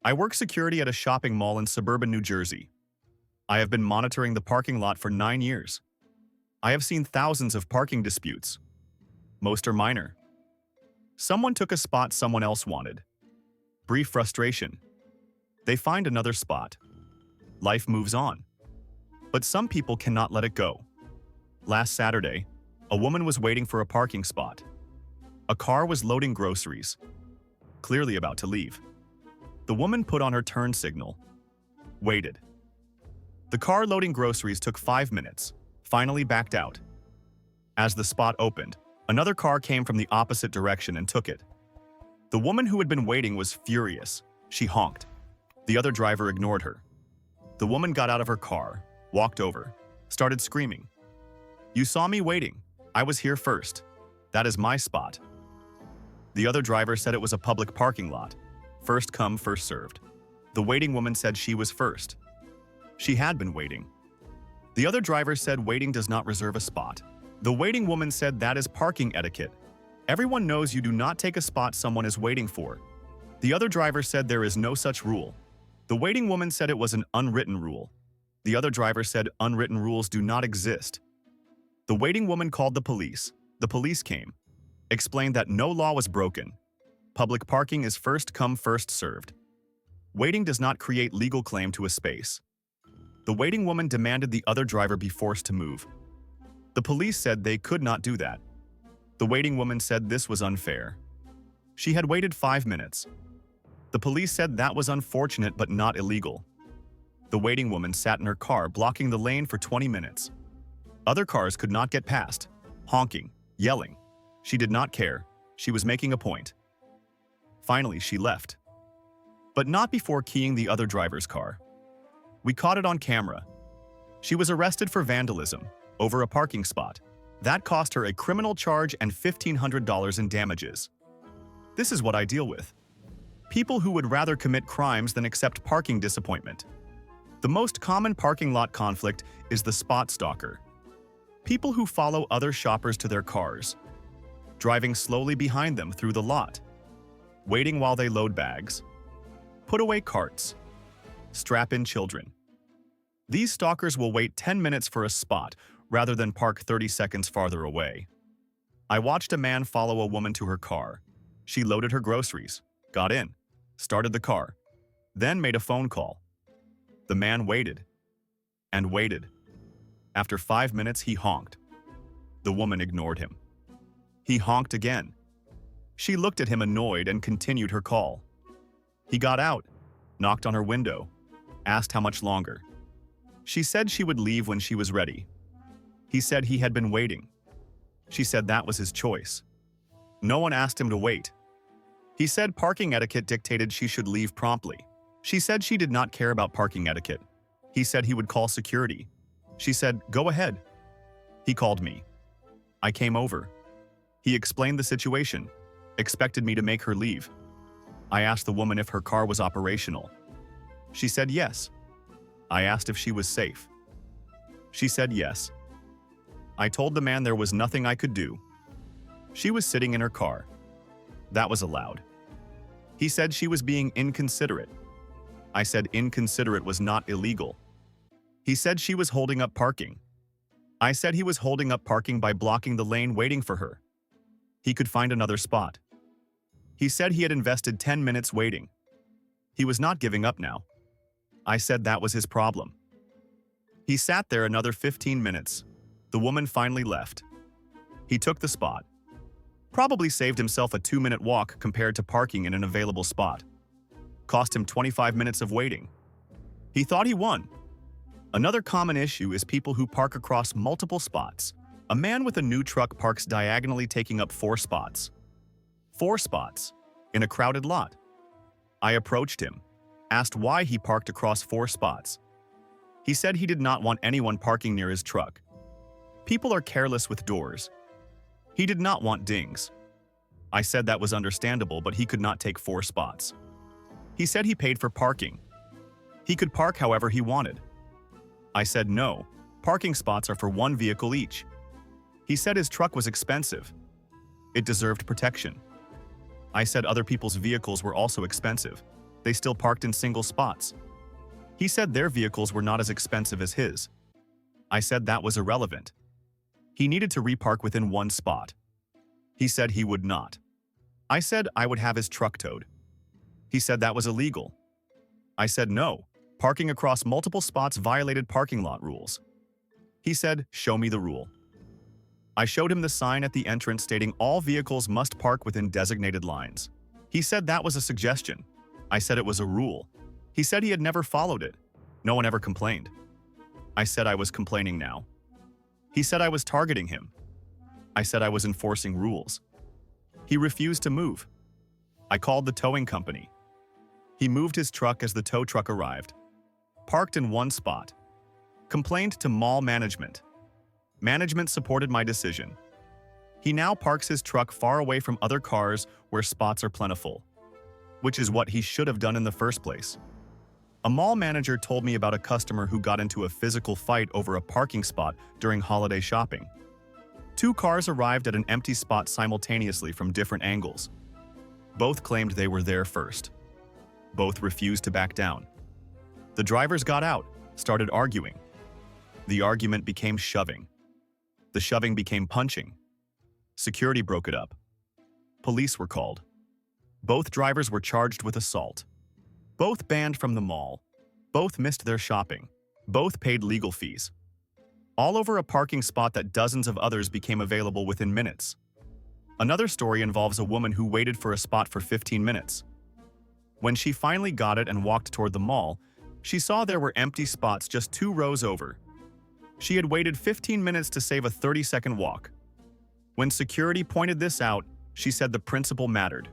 I work security at a shopping mall in suburban New Jersey. I have been monitoring the parking lot for 9 years. I have seen thousands of parking disputes. Most are minor. Someone took a spot someone else wanted. Brief frustration. They find another spot. Life moves on. But some people cannot let it go. Last Saturday, a woman was waiting for a parking spot. A car was loading groceries, clearly about to leave. The woman put on her turn signal, waited. The car loading groceries took 5 minutes, finally backed out. As the spot opened, another car came from the opposite direction and took it. The woman who had been waiting was furious. She honked. The other driver ignored her. The woman got out of her car, walked over, started screaming. "You saw me waiting. I was here first. That is my spot." The other driver said it was a public parking lot. First come, first served. The waiting woman said she was first. She had been waiting. The other driver said waiting does not reserve a spot. The waiting woman said that is parking etiquette. Everyone knows you do not take a spot someone is waiting for. The other driver said there is no such rule. The waiting woman said it was an unwritten rule. The other driver said unwritten rules do not exist. The waiting woman called the police. The police came, explained that no law was broken. Public parking is first come, first served. Waiting does not create legal claim to a space. The waiting woman demanded the other driver be forced to move. The police said they could not do that. The waiting woman said this was unfair. She had waited 5 minutes. The police said that was unfortunate but not illegal. The waiting woman sat in her car blocking the lane for 20 minutes. Other cars could not get past, honking, yelling. She did not care. She was making a point. Finally, she left. But not before keying the other driver's car. We caught it on camera. She was arrested for vandalism over a parking spot. That cost her a criminal charge and $1,500 in damages. This is what I deal with. People who would rather commit crimes than accept parking disappointment. The most common parking lot conflict is the spot stalker. People who follow other shoppers to their cars, driving slowly behind them through the lot, waiting while they load bags, put away carts, strap in children. These stalkers will wait 10 minutes for a spot rather than park 30 seconds farther away. I watched a man follow a woman to her car. She loaded her groceries, got in, started the car, then made a phone call. The man waited and waited. After 5 minutes, he honked. The woman ignored him. He honked again. She looked at him annoyed and continued her call. He got out, knocked on her window, asked how much longer. She said she would leave when she was ready. He said he had been waiting. She said that was his choice. No one asked him to wait. He said parking etiquette dictated she should leave promptly. She said she did not care about parking etiquette. He said he would call security. She said, "Go ahead." He called me. I came over. He explained the situation, expected me to make her leave. I asked the woman if her car was operational. She said yes. I asked if she was safe. She said yes. I told the man there was nothing I could do. She was sitting in her car. That was allowed. He said she was being inconsiderate. I said inconsiderate was not illegal. He said she was holding up parking. I said he was holding up parking by blocking the lane waiting for her. He could find another spot. He said he had invested 10 minutes waiting. He was not giving up now. I said that was his problem. He sat there another 15 minutes. The woman finally left. He took the spot. Probably saved himself a 2-minute walk compared to parking in an available spot. Cost him 25 minutes of waiting. He thought he won. Another common issue is people who park across multiple spots. A man with a new truck parks diagonally, taking up 4 spots. 4 spots in a crowded lot. I approached him, asked why he parked across 4 spots. He said he did not want anyone parking near his truck. People are careless with doors. He did not want dings. I said that was understandable, but he could not take 4 spots. He said he paid for parking. He could park however he wanted. I said no, parking spots are for 1 vehicle each. He said his truck was expensive. It deserved protection. I said other people's vehicles were also expensive. they still parked in single spots. He said their vehicles were not as expensive as his. I said that was irrelevant. He needed to repark within one spot. He said he would not. I said I would have his truck towed. He said that was illegal. I said no, parking across multiple spots violated parking lot rules. He said, show me the rule. I showed him the sign at the entrance stating all vehicles must park within designated lines. He said that was a suggestion. I said it was a rule. He said he had never followed it. No one ever complained. I said I was complaining now. He said I was targeting him. I said I was enforcing rules. He refused to move. I called the towing company. He moved his truck as the tow truck arrived. Parked in one spot. Complained to mall management. Management supported my decision. He now parks his truck far away from other cars where spots are plentiful, which is what he should have done in the first place. A mall manager told me about a customer who got into a physical fight over a parking spot during holiday shopping. 2 cars arrived at an empty spot simultaneously from different angles. Both claimed they were there first. Both refused to back down. The drivers got out, started arguing. The argument became shoving. The shoving became punching. Security broke it up. Police were called. Both drivers were charged with assault. Both banned from the mall. Both missed their shopping. Both paid legal fees. All over a parking spot that dozens of others became available within minutes. Another story involves a woman who waited for a spot for 15 minutes. When she finally got it and walked toward the mall, she saw there were empty spots just 2 rows over. She had waited 15 minutes to save a 30-second walk. When security pointed this out, she said the principle mattered.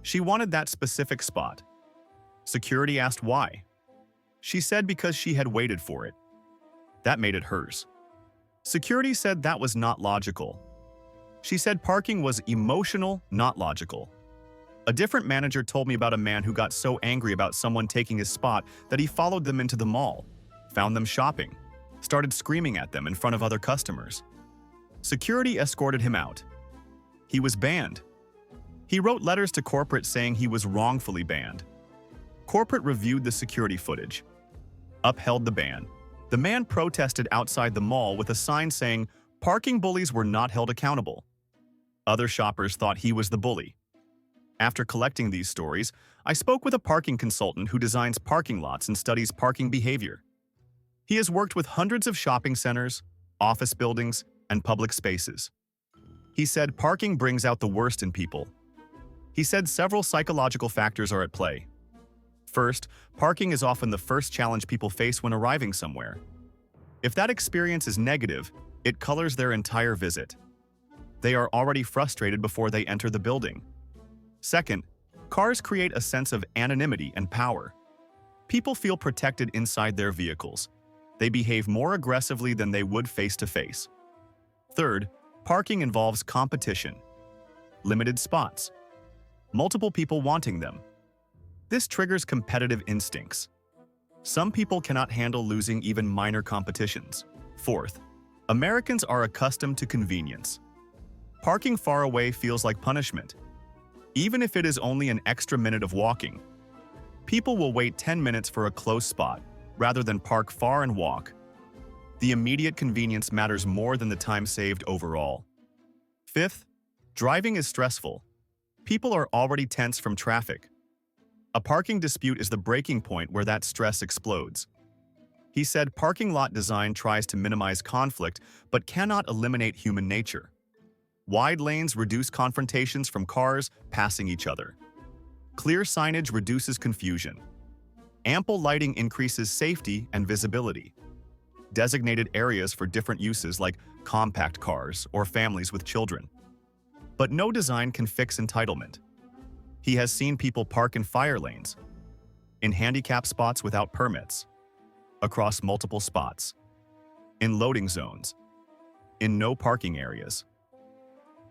She wanted that specific spot. Security asked why. She said because she had waited for it. That made it hers. Security said that was not logical. She said parking was emotional, not logical. A different manager told me about a man who got so angry about someone taking his spot that he followed them into the mall, found them shopping, started screaming at them in front of other customers. Security escorted him out. He was banned. He wrote letters to corporate saying he was wrongfully banned. Corporate reviewed the security footage, upheld the ban. The man protested outside the mall with a sign saying parking bullies were not held accountable. Other shoppers thought he was the bully. After collecting these stories, I spoke with a parking consultant who designs parking lots and studies parking behavior. He has worked with hundreds of shopping centers, office buildings, and public spaces. He said parking brings out the worst in people. He said several psychological factors are at play. First, parking is often the first challenge people face when arriving somewhere. If that experience is negative, it colors their entire visit. They are already frustrated before they enter the building. Second, cars create a sense of anonymity and power. People feel protected inside their vehicles. They behave more aggressively than they would face-to-face. Third, parking involves competition. Limited spots. Multiple people wanting them. This triggers competitive instincts. Some people cannot handle losing even minor competitions. Fourth, Americans are accustomed to convenience. Parking far away feels like punishment. Even if it is only an extra minute of walking, people will wait 10 minutes for a close spot rather than park far and walk. The immediate convenience matters more than the time saved overall. Fifth, driving is stressful. People are already tense from traffic. A parking dispute is the breaking point where that stress explodes. He said parking lot design tries to minimize conflict but cannot eliminate human nature. Wide lanes reduce confrontations from cars passing each other. Clear signage reduces confusion. Ample lighting increases safety and visibility. Designated areas for different uses like compact cars or families with children. But no design can fix entitlement. He has seen people park in fire lanes, in handicap spots without permits, across multiple spots, in loading zones, in no parking areas.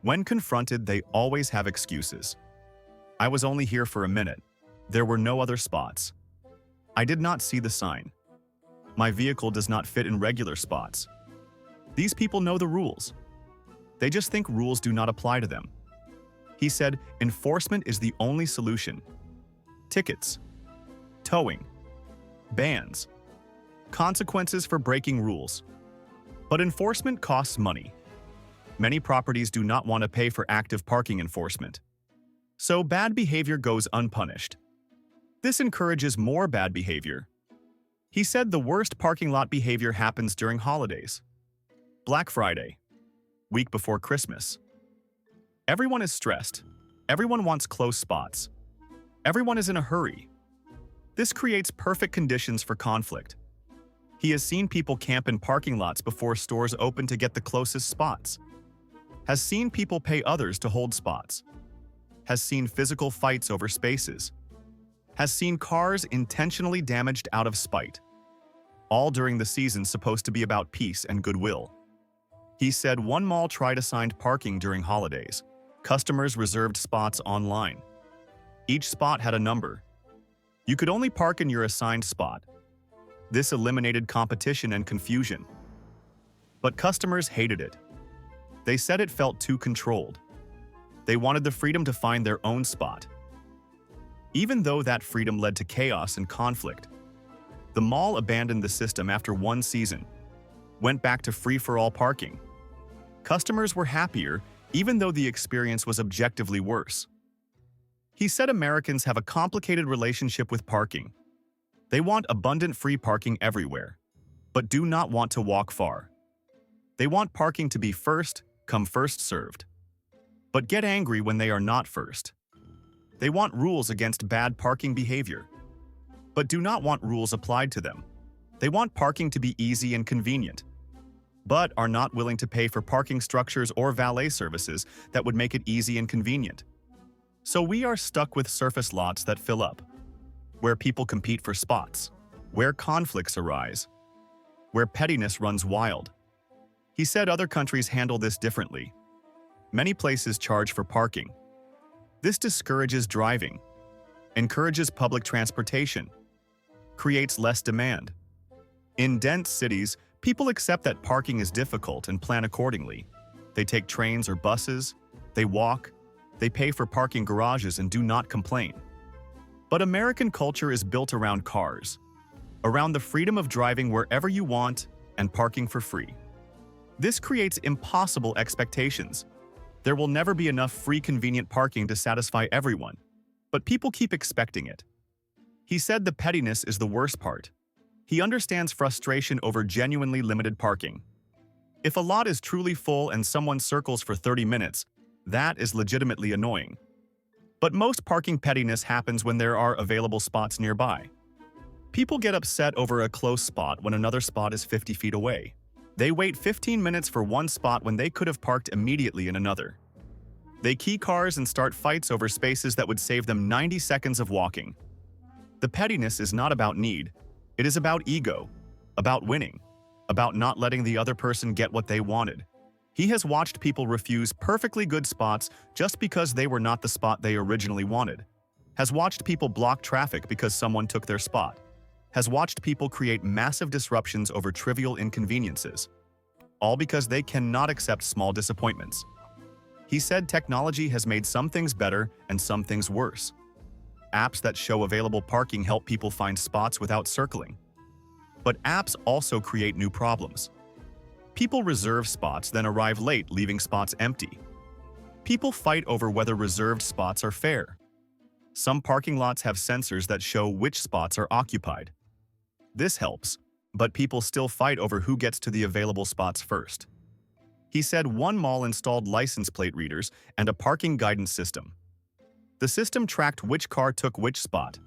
When confronted, they always have excuses. I was only here for a minute. There were no other spots. I did not see the sign. My vehicle does not fit in regular spots. These people know the rules. They just think rules do not apply to them. He said enforcement is the only solution. Tickets, towing, bans, consequences for breaking rules. But enforcement costs money. Many properties do not want to pay for active parking enforcement. So bad behavior goes unpunished. This encourages more bad behavior. He said the worst parking lot behavior happens during holidays. Black Friday, week before Christmas. Everyone is stressed. Everyone wants close spots. Everyone is in a hurry. This creates perfect conditions for conflict. He has seen people camp in parking lots before stores open to get the closest spots. Has seen people pay others to hold spots. Has seen physical fights over spaces. Has seen cars intentionally damaged out of spite. All during the season supposed to be about peace and goodwill. He said one mall tried assigned parking during holidays. Customers reserved spots online. Each spot had a number. You could only park in your assigned spot. This eliminated competition and confusion. But customers hated it. They said it felt too controlled. They wanted the freedom to find their own spot. Even though that freedom led to chaos and conflict, the mall abandoned the system after one season, went back to free-for-all parking. Customers were happier, even though the experience was objectively worse. He said Americans have a complicated relationship with parking. They want abundant free parking everywhere, but do not want to walk far. They want parking to be first, come first served. But get angry when they are not first. They want rules against bad parking behavior, but do not want rules applied to them. They want parking to be easy and convenient, but are not willing to pay for parking structures or valet services that would make it easy and convenient. So we are stuck with surface lots that fill up, where people compete for spots, where conflicts arise, where pettiness runs wild. He said other countries handle this differently. Many places charge for parking. This discourages driving, encourages public transportation, creates less demand. In dense cities, people accept that parking is difficult and plan accordingly. They take trains or buses, they walk, they pay for parking garages and do not complain. But American culture is built around cars, around the freedom of driving wherever you want and parking for free. This creates impossible expectations. There will never be enough free convenient parking to satisfy everyone, but people keep expecting it. He said the pettiness is the worst part. He understands frustration over genuinely limited parking. If a lot is truly full and someone circles for 30 minutes, that is legitimately annoying. But most parking pettiness happens when there are available spots nearby. People get upset over a close spot when another spot is 50 feet away. They wait 15 minutes for one spot when they could have parked immediately in another. They key cars and start fights over spaces that would save them 90 seconds of walking. The pettiness is not about need. It is about ego, about winning, about not letting the other person get what they wanted. He has watched people refuse perfectly good spots just because they were not the spot they originally wanted. Has watched people block traffic because someone took their spot. Has watched people create massive disruptions over trivial inconveniences, all because they cannot accept small disappointments. He said technology has made some things better and some things worse. Apps that show available parking help people find spots without circling. But apps also create new problems. People reserve spots, then arrive late, leaving spots empty. People fight over whether reserved spots are fair. Some parking lots have sensors that show which spots are occupied. This helps, but people still fight over who gets to the available spots first. He said one mall installed license plate readers and a parking guidance system. The system tracked which car took which spot,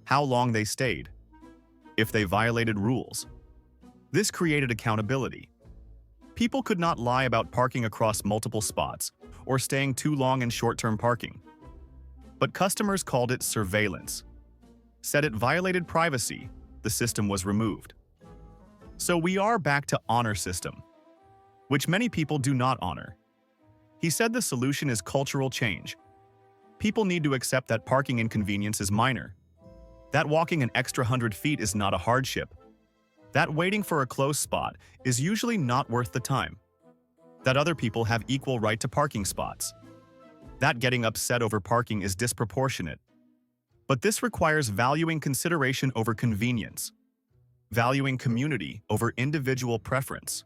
how long they stayed, if they violated rules. This created accountability. People could not lie about parking across multiple spots or staying too long in short-term parking. But customers called it surveillance. Said it violated privacy. The system was removed. So we are back to honor system, which many people do not honor. He said the solution is cultural change. People need to accept that parking inconvenience is minor. That walking an extra 100 feet is not a hardship. That waiting for a close spot is usually not worth the time. That other people have equal right to parking spots. That getting upset over parking is disproportionate. But this requires valuing consideration over convenience, valuing community over individual preference.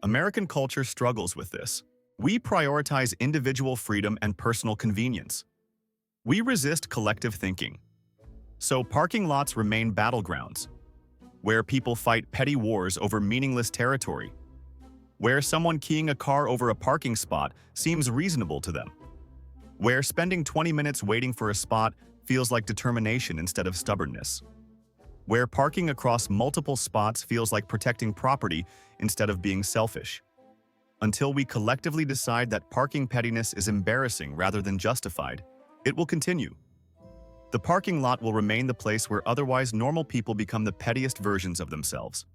American culture struggles with this. We prioritize individual freedom and personal convenience. We resist collective thinking. So parking lots remain battlegrounds, where people fight petty wars over meaningless territory, where someone keying a car over a parking spot seems reasonable to them, where spending 20 minutes waiting for a spot feels like determination instead of stubbornness, where parking across multiple spots feels like protecting property instead of being selfish. Until we collectively decide that parking pettiness is embarrassing rather than justified, it will continue. The parking lot will remain the place where otherwise normal people become the pettiest versions of themselves.